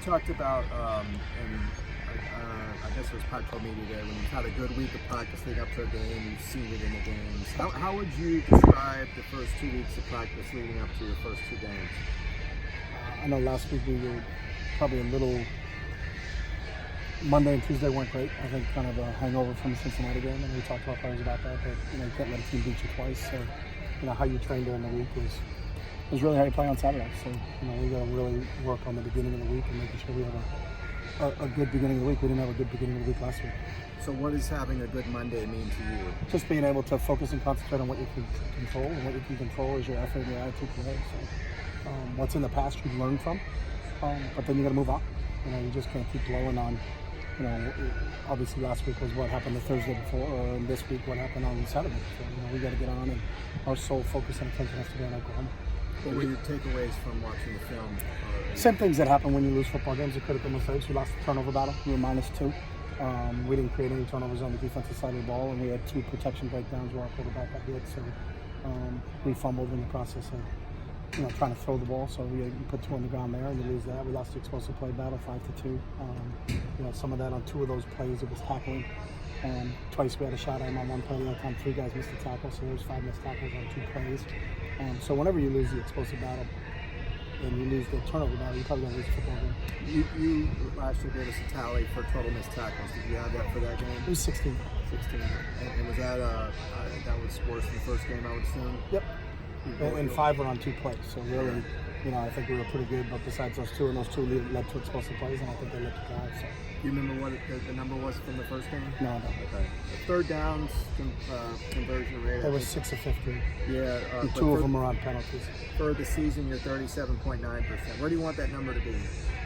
talked about, and I guess it was Pac-12 Media Day, when you've had a good week of practice leading up to a game, you've seen it in the games. How would you describe the first 2 weeks of practice leading up to your first 2 games? I know last week we were probably a little. Monday and Tuesday weren't great. I think kind of a hangover from the Cincinnati game, and we talked to our players about that. But you can't let a team beat you twice. So how you train during the week is really how you play on Saturday. So we got to really work on the beginning of the week and making sure we have a good beginning of the week. We didn't have a good beginning of the week last week. So what does having a good Monday mean to you? Just being able to focus and concentrate on what you can control, and what you can control is your effort and your attitude today. So what's in the past you learn from, but then you got to move on. You just can't keep blowing on. Obviously last week was what happened the Thursday before, or this week what happened on Saturday. So we got to get on, and our sole focus and attention has to be on Oklahoma. What were your takeaways from watching the film? Same things that happen when you lose football games. The critical mistakes. We lost the turnover battle. We were -2. We didn't create any turnovers on the defensive side of the ball, and we had 2 protection breakdowns where our quarterback got hit. So we fumbled in the process of trying to throw the ball. So we put 2 on the ground there, and you lose that. We lost the explosive play battle 5-2. Some of that on 2 of those plays it was tackling. Twice we had a shot at him on 1 play. The other time 3 guys missed a tackle, so there's 5 missed tackles on 2 plays. So whenever you lose the explosive battle and you lose the turnover battle, you're probably going to lose the football game. You last year gave us a tally for total missed tackles. Did you have that for that game? It was 16. 16. And was that that was worse than the first game, I would assume? Yep. And 5 were on 2 plays. So really, I think we were pretty good. But besides those 2, and those 2 led to explosive plays, and I think they led to drives. So. Do you remember what the number was from the first game? No, I don't. Okay. The third downs conversion rate. It was 6 of 15. Yeah. And 2 of them were on penalties. For the season, you're 37.9%. Where do you want that number to be?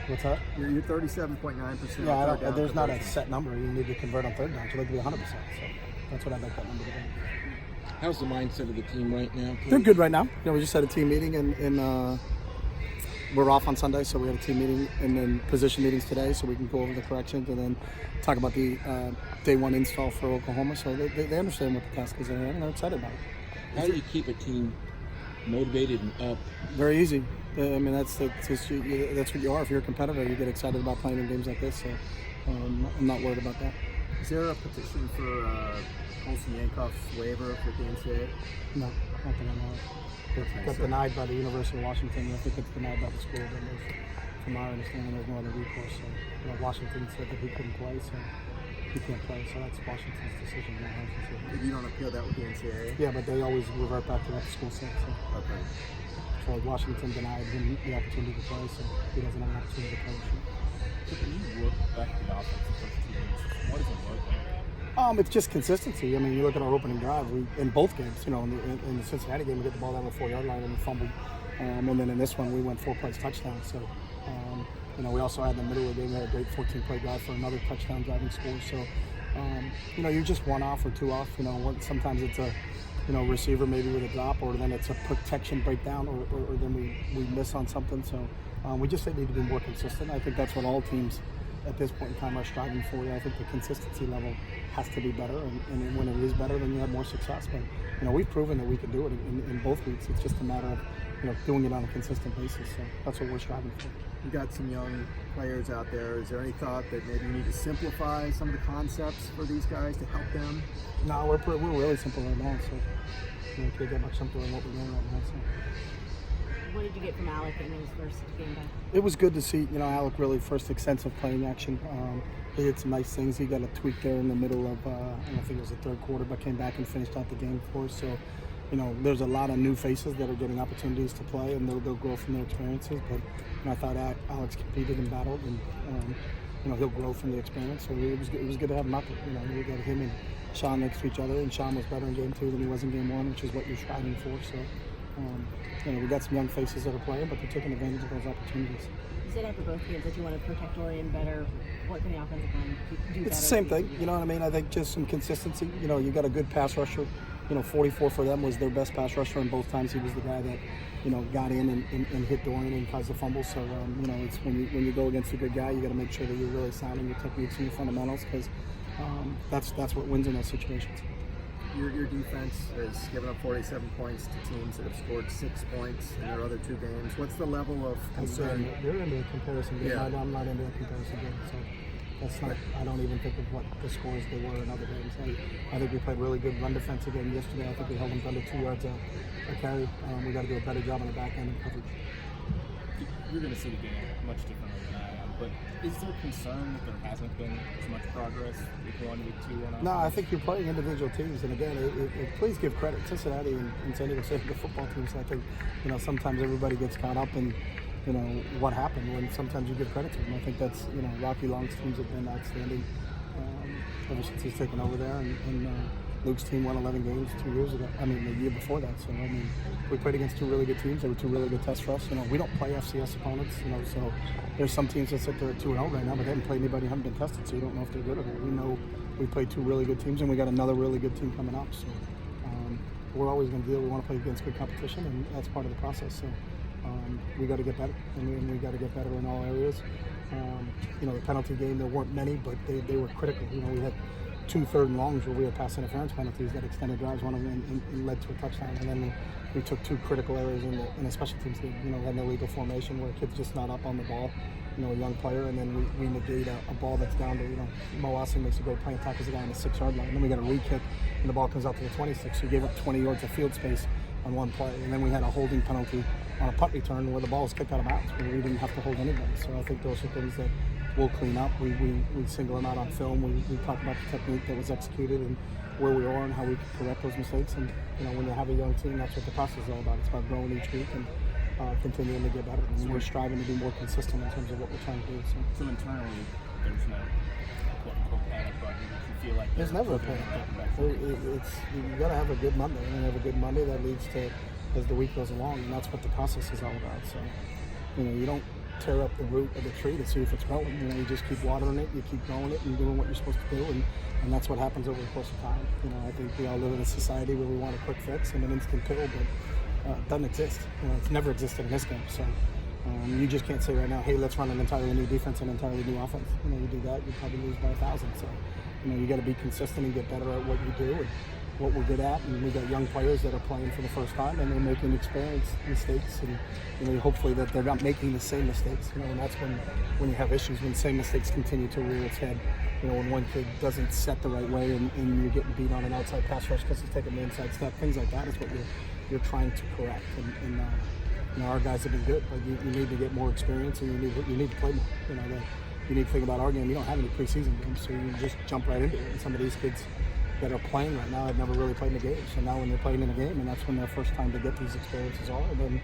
What's that? You're 37.9%. Yeah, there's not a set number. You need to convert on third down. You'd like to be 100%. So that's what I'd like that number to be. How's the mindset of the team right now? They're good right now. We just had a team meeting, and we're off on Sunday, so we had a team meeting and then position meetings today, so we can go over the corrections and then talk about the day 1 install for Oklahoma. So they understand what the task is, and they're excited about it. How do you keep a team motivated and up? Very easy. I mean, that's what you are. If you're a competitor, you get excited about playing in games like this. So I'm not worried about that. Is there a petition for Colson Yankoff's waiver for the NCAA? No, not that I know of. It got denied by the University of Washington. I think it's denied by the school. But from our understanding, there's no other recourse. So, Washington said that he couldn't play, so he can't play. So that's Washington's decision, not our decision. But you don't appeal that with the NCAA? Yeah, but they always revert back to what the school said. So. Okay. So Washington denied him the opportunity to play, so he doesn't have an opportunity to play. So can you work back to the offense the first 2 games? What does it work like? It's just consistency. I mean, you look at our opening drive. In both games, in the Cincinnati game, we get the ball down the 4-yard line and we fumbled. And then in this one, we went 4 plays touchdown. So, we also had in the middle of the game, we had a great 14-play drive for another touchdown driving score. So, you're just 1 off or 2 off. Sometimes it's a, receiver maybe with a drop, or then it's a protection breakdown, or then we miss on something. So, we just need to be more consistent. I think that's what all teams at this point in time are striving for. I think the consistency level has to be better, and when it is better, then you have more success. But we've proven that we can do it in both weeks. It's just a matter of doing it on a consistent basis. So that's what we're striving for. You got some young players out there. Is there any thought that maybe you need to simplify some of the concepts for these guys to help them? No, we're really simple right now. So we can't get much simpler than what we're doing right now. So. What did you get from Alec in his first game back? It was good to see, Alec really first extensive playing action. He did some nice things. He got a tweak there in the middle of, I don't think it was the third quarter, but came back and finished out the game for us. So, there's a lot of new faces that are getting opportunities to play, and they'll grow from their experiences. But I thought Alex competed and battled, and he'll grow from the experience. So it was good to have him out there. We got him and Sean next to each other, and Sean was better in game 2 than he was in game 1, which is what you're striving for. So. We got some young faces that are playing, but they're taking advantage of those opportunities. You said after both games that you want to protect Orion better. What can the offensive line do better? It's the same thing. You know what I mean? I think just some consistency. You got a good pass rusher. 44 for them was their best pass rusher, and both times he was the guy that got in and hit Dorian and caused the fumble. So it's when you go against a good guy, you got to make sure that you're really sound in your techniques and your fundamentals, because that's what wins in those situations. your defense has given up 47 points to teams that have scored 6 points in their other 2 games. What's the level of concern? They're into the comparison game. Yeah. I'm not into the comparison game, so that's not. I don't even think of what the scores they were in other games. I think we played really good run defense again yesterday. I think we held them under 2 yards a carry. We got to do a better job on the back end of coverage. You're going to see the game much differently than I am, but is there concern that there hasn't been as much progress week 1, week 2 on offense? No, I think you're playing individual teams, and again, please give credit. Cincinnati and San Diego State, the football teams. I think sometimes everybody gets caught up in what happened when sometimes you give credit to them. I think that's Rocky Long's teams have been outstanding ever since he's taken over there, and Luke's team won 11 games 2 years ago. I mean, the year before that. So we played against 2 really good teams. They were 2 really good tests for us. We don't play FCS opponents. So there's some teams that sit there at 2-0 right now, but they haven't played anybody who haven't been tested. So you don't know if they're good or not. We know we played 2 really good teams, and we got another really good team coming up. So we're always going to deal. We want to play against good competition, and that's part of the process. So we got to get better, and we got to get better in all areas. The penalty game, there weren't many, but they were critical. We had 2 third and longs where we had pass interference penalties that extended drives, one of them and led to a touchdown. And then we took 2 critical areas in a special teams game. Had an illegal formation where a kid's just not up on the ball, a young player, and then we negate a ball that's down to, Mo Austin makes a great play and tackles the guy on the 6-yard line. And then we got a re-kick, and the ball comes out to the 26. So we gave up 20 yards of field space on one play. And then we had a holding penalty on a punt return where the ball was kicked out of bounds, where we didn't have to hold anybody. So I think those are things that we'll clean up. We single them out on film. We talk about the technique that was executed and where we are and how we can correct those mistakes. And when you have a young team, that's what the process is all about. It's about growing each week and continuing to get better. And we're striving to be more consistent in terms of what we're trying to do. So internally, there's no quote-unquote panic button. You feel like there's never a panic button. You got to have a good Monday, and then have a good Monday that leads to as the week goes along, and that's what the process is all about. So you don't tear up the root of the tree to see if it's growing. You just keep watering it, you keep growing it, and doing what you're supposed to do, and that's what happens over the course of time. I think we all live in a society where we want a quick fix and an instant pill, but it doesn't exist. It's never existed in this game. So you just can't say right now, hey, let's run an entirely new defense and an entirely new offense. You do that, you probably lose by 1,000. So you got to be consistent and get better at what you do and what we're good at, and we got young players that are playing for the first time, and they're making experienced mistakes, and hopefully that they're not making the same mistakes. And that's when you have issues, when the same mistakes continue to rear its head. When one kid doesn't set the right way, and you're getting beat on an outside pass rush because he's taking the inside step, things like that is what you're trying to correct. And our guys have been good, but you need to get more experience, and you need to play more. You need to think about our game. You don't have any preseason games, so you just jump right into it. And some of these kids that are playing right now have never really played in a game. So now when they're playing in a game, and that's when their first time to get these experiences are, and then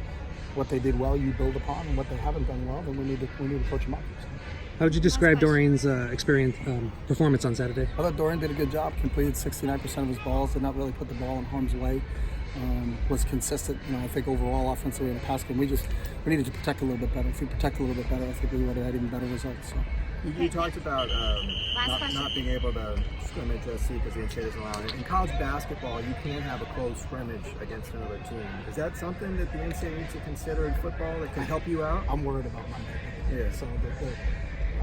what they did well, you build upon, and what they haven't done well, then we need to coach them up. So. How would you describe Dorian's performance on Saturday? I thought Dorian did a good job. Completed 69% of his balls. Did not really put the ball in harm's way. Was consistent. I think overall offensively in the pass game, we needed to protect a little bit better. If we protect a little bit better, I think we would have had even better results. So. You talked about not being able to scrimmage SC because the NCAA doesn't allow it. In college basketball, you can have a close scrimmage against another team. Is that something that the NCAA needs to consider in football that can help you out? I'm worried about Monday. Yeah. So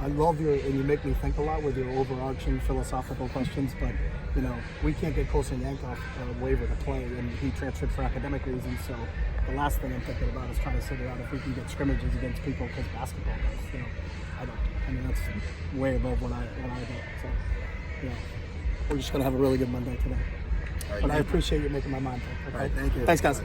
I love and you make me think a lot with your overarching philosophical questions, but we can't get Kosa Yankoff a waiver to play, and he transferred for academic reasons. So the last thing I'm thinking about is trying to figure out if we can get scrimmages against people because basketball does. That's way above what I do. So, we're just gonna have a really good Monday today. Right, but I appreciate you making my mind think. Okay? All right, thank you. Thanks, guys.